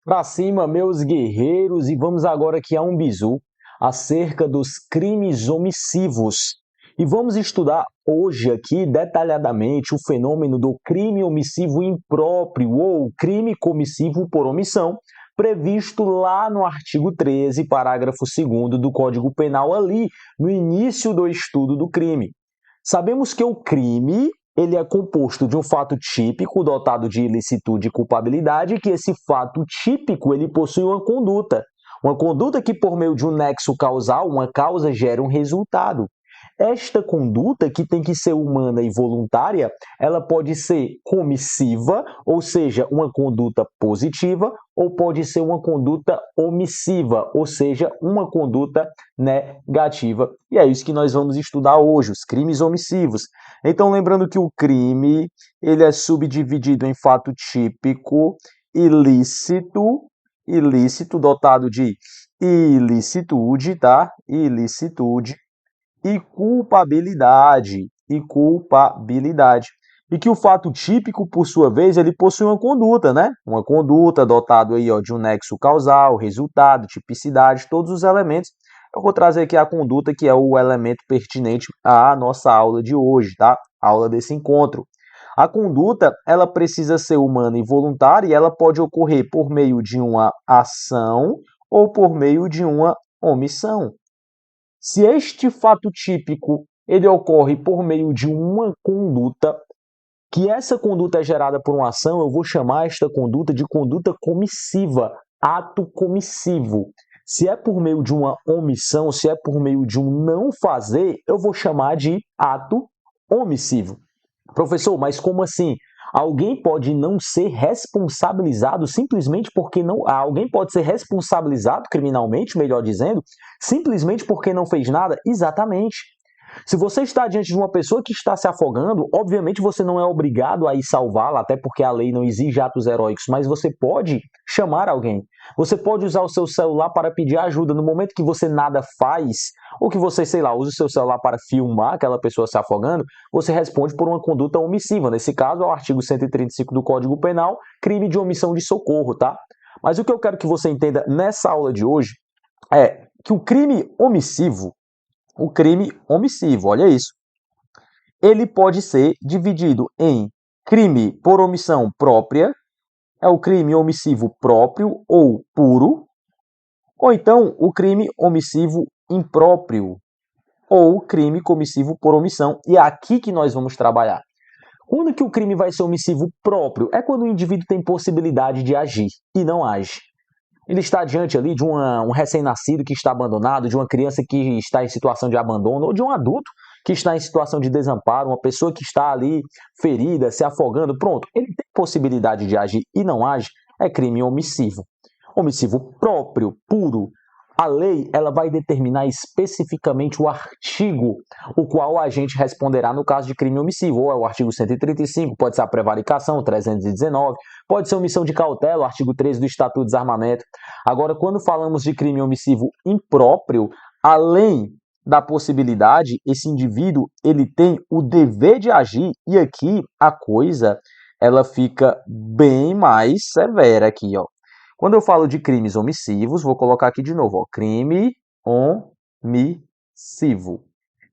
Pra cima, meus guerreiros, e vamos agora aqui a um bizu acerca dos crimes omissivos. E vamos estudar hoje aqui detalhadamente o fenômeno do crime omissivo impróprio ou crime comissivo por omissão, previsto lá no artigo 13, parágrafo 2º do Código Penal, ali no início do estudo do crime. Sabemos que o crime ele é composto de um fato típico dotado de ilicitude e culpabilidade, e que esse fato típico ele possui uma conduta que por meio de um nexo causal, uma causa gera um resultado. Esta conduta, que tem que ser humana e voluntária, ela pode ser comissiva, ou seja, uma conduta positiva, ou pode ser uma conduta omissiva, ou seja, uma conduta negativa. E é isso que nós vamos estudar hoje, os crimes omissivos. Então, lembrando que o crime ele é subdividido em fato típico, ilícito dotado de ilicitude, tá? Ilicitude e culpabilidade. E que o fato típico, por sua vez, ele possui uma conduta, né? Uma conduta dotado aí, ó, de um nexo causal, resultado, tipicidade, todos os elementos. Eu vou trazer aqui a conduta, que é o elemento pertinente à nossa aula de hoje, tá? A aula desse encontro. A conduta, ela precisa ser humana e voluntária, e ela pode ocorrer por meio de uma ação ou por meio de uma omissão. Se este fato típico ele ocorre por meio de uma conduta, que essa conduta é gerada por uma ação, eu vou chamar esta conduta de conduta comissiva, ato comissivo. Se é por meio de uma omissão, se é por meio de um não fazer, eu vou chamar de ato omissivo. Professor, mas como assim? Alguém pode não ser responsabilizado simplesmente porque não. Alguém pode ser responsabilizado criminalmente, melhor dizendo, simplesmente porque não fez nada? Exatamente. Se você está diante de uma pessoa que está se afogando, obviamente você não é obrigado a ir salvá-la, até porque a lei não exige atos heróicos, mas você pode chamar alguém. Você pode usar o seu celular para pedir ajuda no momento que você nada faz, ou que você, sei lá, usa o seu celular para filmar aquela pessoa se afogando, você responde por uma conduta omissiva. Nesse caso, é o artigo 135 do Código Penal, crime de omissão de socorro, tá? Mas o que eu quero que você entenda nessa aula de hoje é que o crime omissivo, olha isso, ele pode ser dividido em crime por omissão própria, é o crime omissivo próprio ou puro, ou então o crime omissivo impróprio, ou crime comissivo por omissão. E é aqui que nós vamos trabalhar. Quando que o crime vai ser omissivo próprio? É quando o indivíduo tem possibilidade de agir e não age. Ele está diante ali de um recém-nascido que está abandonado, de uma criança que está em situação de abandono, ou de um adulto que está em situação de desamparo, uma pessoa que está ali ferida, se afogando. Pronto, ele tem possibilidade de agir e não age, é crime omissivo. Omissivo próprio, puro. A lei ela vai determinar especificamente o artigo o qual o agente responderá no caso de crime omissivo. Ou é o artigo 135, pode ser a prevaricação, 319, pode ser omissão de cautela, o artigo 13 do Estatuto de Desarmamento. Agora, quando falamos de crime omissivo impróprio, além da possibilidade, esse indivíduo ele tem o dever de agir, e aqui a coisa ela fica bem mais severa aqui, ó. Quando eu falo de crimes omissivos, vou colocar aqui de novo, ó, crime omissivo.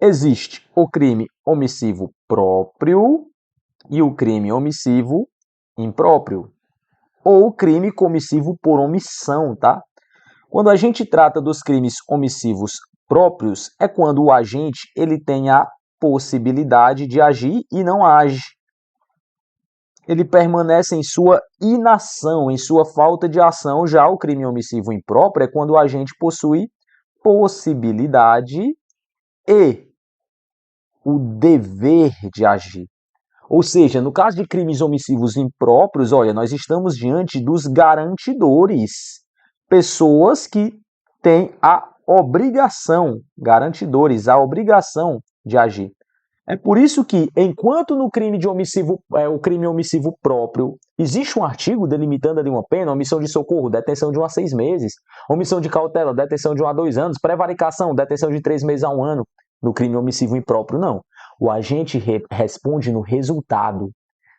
Existe o crime omissivo próprio e o crime omissivo impróprio, ou crime comissivo por omissão, tá? Quando a gente trata dos crimes omissivos próprios, é quando o agente ele tem a possibilidade de agir e não age. Ele permanece em sua inação, em sua falta de ação. Já o crime omissivo impróprio é quando o agente possui possibilidade e o dever de agir. Ou seja, no caso de crimes omissivos impróprios, olha, nós estamos diante dos garantidores, pessoas que têm a obrigação, garantidores, a obrigação de agir. É por isso que, enquanto no crime de omissivo, o crime omissivo próprio, existe um artigo delimitando ali uma pena, omissão de socorro, detenção de 1 a 6 meses, omissão de cautela, detenção de 1 a 2 anos, prevaricação, detenção de 3 meses a 1 ano. No crime omissivo impróprio, não. O agente responde no resultado.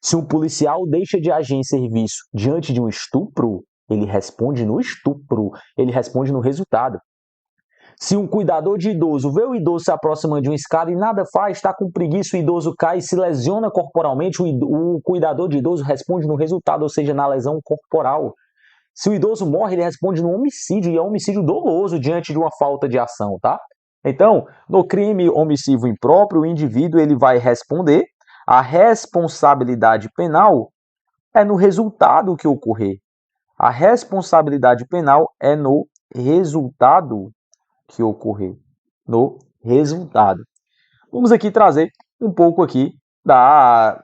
Se um policial deixa de agir em serviço diante de um estupro, Ele responde no estupro, ele responde no resultado. Se um cuidador de idoso vê o idoso se aproximando de uma escada e nada faz, está com preguiça, o idoso cai e se lesiona corporalmente, o cuidador de idoso responde no resultado, ou seja, na lesão corporal. Se o idoso morre, ele responde no homicídio, e é um homicídio doloso diante de uma falta de ação, tá? Então, no crime omissivo impróprio, o indivíduo ele vai responder, a responsabilidade penal é no resultado que ocorrer. A responsabilidade penal é no resultado que ocorrer. No resultado. Vamos aqui trazer um pouco aqui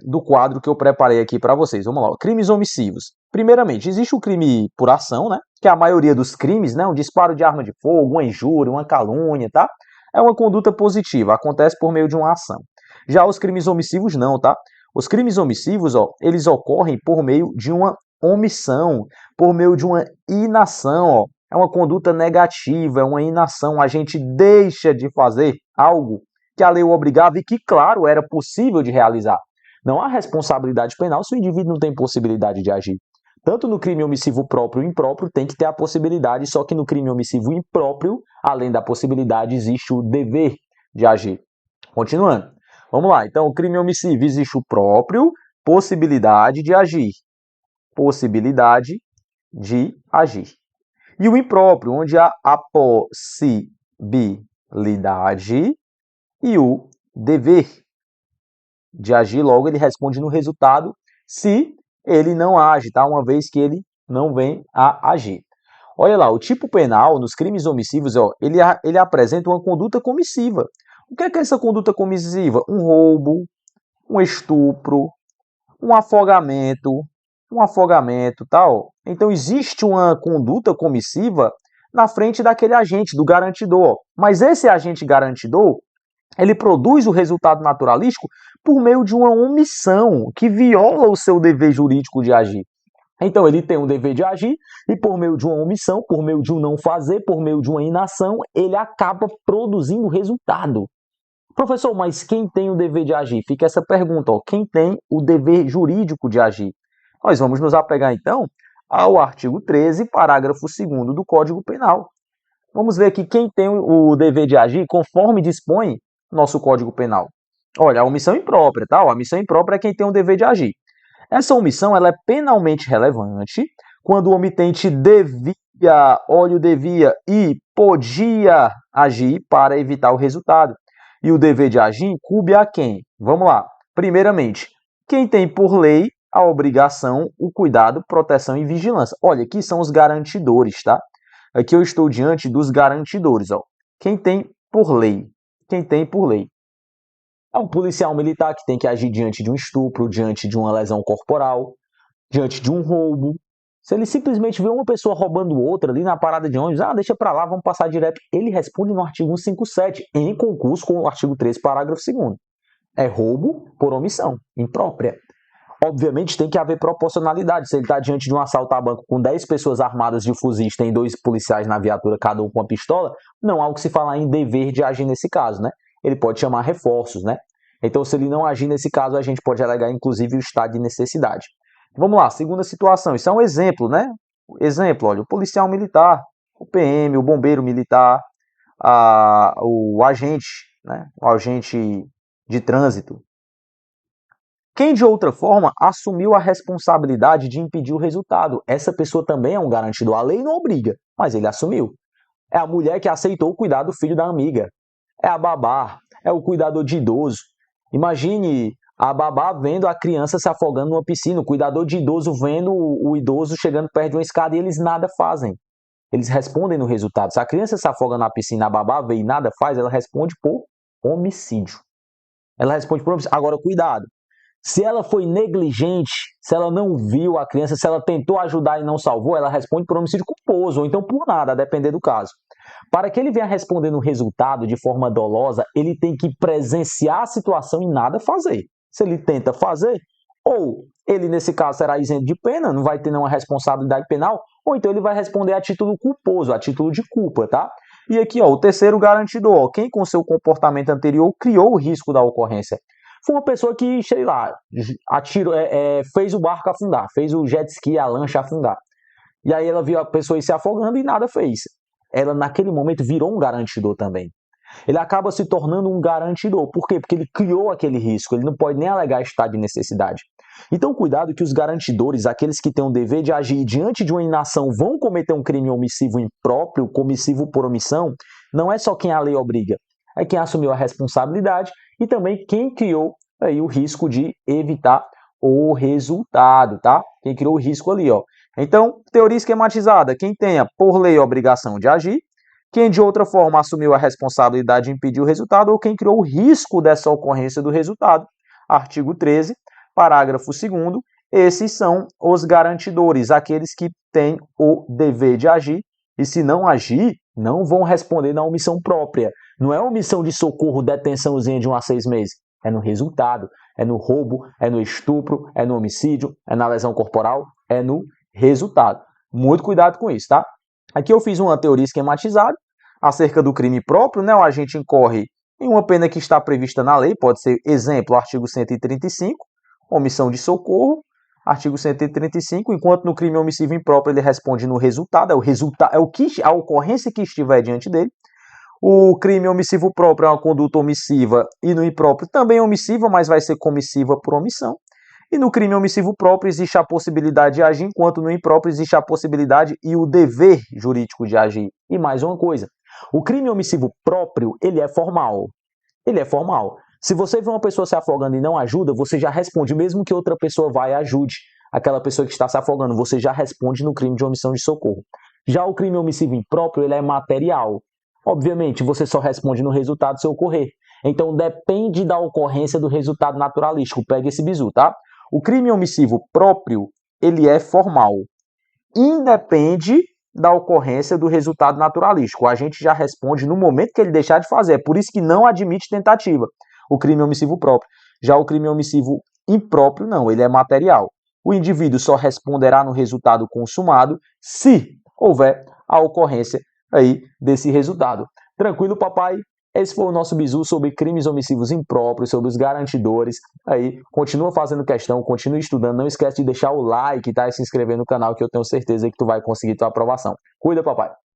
do quadro que eu preparei aqui para vocês. Vamos lá, crimes omissivos. Primeiramente, existe o crime por ação, né? Que é a maioria dos crimes, né? Um disparo de arma de fogo, uma injúria, uma calúnia, tá? É uma conduta positiva, acontece por meio de uma ação. Já os crimes omissivos não, tá? Os crimes omissivos, ó, eles ocorrem por meio de uma omissão, por meio de uma inação, ó. É uma conduta negativa, é uma inação. A gente deixa de fazer algo que a lei o obrigava e que, claro, era possível de realizar. Não há responsabilidade penal se o indivíduo não tem possibilidade de agir. Tanto no crime omissivo próprio e impróprio tem que ter a possibilidade, só que no crime omissivo impróprio, além da possibilidade, existe o dever de agir. Continuando. Vamos lá. Então, o crime omissivo existe o próprio, possibilidade de agir. Possibilidade de agir. E o impróprio, onde há a possibilidade e o dever de agir, logo ele responde no resultado se ele não age, tá? Uma vez que ele não vem a agir. Olha lá, o tipo penal nos crimes omissivos, ó, ele apresenta uma conduta comissiva. O que é essa conduta comissiva? Um roubo, um estupro, um afogamento, tal. Então existe uma conduta comissiva na frente daquele agente, do garantidor. Mas esse agente garantidor, ele produz o resultado naturalístico por meio de uma omissão que viola o seu dever jurídico de agir. Então ele tem um dever de agir e por meio de uma omissão, por meio de um não fazer, por meio de uma inação, ele acaba produzindo resultado. Professor, mas quem tem o dever de agir? Fica essa pergunta, ó, quem tem o dever jurídico de agir? Nós vamos nos apegar, então, ao artigo 13, parágrafo 2º do Código Penal. Vamos ver aqui quem tem o dever de agir conforme dispõe nosso Código Penal. Olha, a omissão imprópria, tá? A omissão imprópria é quem tem o dever de agir. Essa omissão ela é penalmente relevante quando o omitente devia e podia agir para evitar o resultado. E o dever de agir incumbe a quem? Vamos lá. Primeiramente, quem tem por lei a obrigação, o cuidado, proteção e vigilância. Olha, aqui são os garantidores, tá? Aqui eu estou diante dos garantidores, ó. Quem tem por lei? Quem tem por lei? É um policial militar que tem que agir diante de um estupro, diante de uma lesão corporal, diante de um roubo. Se ele simplesmente vê uma pessoa roubando outra ali na parada de ônibus, deixa pra lá, vamos passar direto. Ele responde no artigo 157, em concurso com o artigo 13, parágrafo 2º. É roubo por omissão, imprópria. Obviamente tem que haver proporcionalidade. Se ele está diante de um assalto a banco com 10 pessoas armadas de fuzis, tem 2 policiais na viatura, cada um com uma pistola, não há o que se falar em dever de agir nesse caso, né? Ele pode chamar reforços, né? Então, se ele não agir nesse caso, a gente pode alegar, inclusive, o estado de necessidade. Vamos lá, segunda situação. Isso é um exemplo, né? Exemplo, olha, o policial militar, o PM, o bombeiro militar, o agente, né? O agente de trânsito. Quem, de outra forma, assumiu a responsabilidade de impedir o resultado? Essa pessoa também é um garantido. A lei não obriga, mas ele assumiu. É a mulher que aceitou cuidar do filho da amiga. É a babá, é o cuidador de idoso. Imagine a babá vendo a criança se afogando numa piscina, o cuidador de idoso vendo o idoso chegando perto de uma escada e eles nada fazem. Eles respondem no resultado. Se a criança se afoga na piscina, a babá vê e nada faz, ela responde por homicídio. Ela responde por homicídio. Agora, cuidado. Se ela foi negligente, se ela não viu a criança, se ela tentou ajudar e não salvou, ela responde por homicídio culposo, ou então por nada, a depender do caso. Para que ele venha responder no resultado de forma dolosa, ele tem que presenciar a situação e nada fazer. Se ele tenta fazer, ou ele, nesse caso, será isento de pena, não vai ter nenhuma responsabilidade penal, ou então ele vai responder a título culposo, a título de culpa, tá? E aqui, ó, o terceiro garantidor, ó, quem com seu comportamento anterior criou o risco da ocorrência. Foi uma pessoa que, sei lá, fez o barco afundar, fez o jet ski, a lancha afundar. E aí ela viu a pessoa ir se afogando e nada fez. Ela, naquele momento, virou um garantidor também. Ele acaba se tornando um garantidor. Por quê? Porque ele criou aquele risco. Ele não pode nem alegar estado de necessidade. Então, cuidado que os garantidores, aqueles que têm o dever de agir diante de uma inação, vão cometer um crime omissivo impróprio, comissivo por omissão, não é só quem a lei obriga, é quem assumiu a responsabilidade e também quem criou aí o risco de evitar o resultado, tá? Quem criou o risco ali, ó. Então, teoria esquematizada, quem tenha por lei a obrigação de agir, quem de outra forma assumiu a responsabilidade de impedir o resultado ou quem criou o risco dessa ocorrência do resultado. Artigo 13, parágrafo 2º, esses são os garantidores, aqueles que têm o dever de agir e se não agir, não vão responder na omissão própria. Não é omissão de socorro, detençãozinha de 1 a 6 meses. É no resultado, é no roubo, é no estupro, é no homicídio, é na lesão corporal, é no resultado. Muito cuidado com isso, tá? Aqui eu fiz uma teoria esquematizada acerca do crime próprio, né? O agente incorre em uma pena que está prevista na lei, pode ser, exemplo, artigo 135, omissão de socorro, artigo 135, enquanto no crime omissivo impróprio ele responde no resultado, a ocorrência que estiver diante dele. O crime omissivo próprio é uma conduta omissiva e no impróprio também é omissiva, mas vai ser comissiva por omissão. E no crime omissivo próprio existe a possibilidade de agir, enquanto no impróprio existe a possibilidade e o dever jurídico de agir. E mais uma coisa, o crime omissivo próprio, ele é formal. Ele é formal. Se você vê uma pessoa se afogando e não ajuda, você já responde, mesmo que outra pessoa vá e ajude aquela pessoa que está se afogando, você já responde no crime de omissão de socorro. Já o crime omissivo impróprio, ele é material. Obviamente, você só responde no resultado se ocorrer. Então, depende da ocorrência do resultado naturalístico. Pega esse bizu, tá? O crime omissivo próprio, ele é formal. Independe da ocorrência do resultado naturalístico. A gente já responde no momento que ele deixar de fazer. É por isso que não admite tentativa. O crime omissivo próprio. Já o crime omissivo impróprio, não. Ele é material. O indivíduo só responderá no resultado consumado se houver a ocorrência aí desse resultado. Tranquilo, papai? Esse foi o nosso bizu sobre crimes omissivos impróprios, sobre os garantidores. Aí, continua fazendo questão, continua estudando. Não esquece de deixar o like, tá? E se inscrever no canal que eu tenho certeza que tu vai conseguir tua aprovação. Cuida, papai!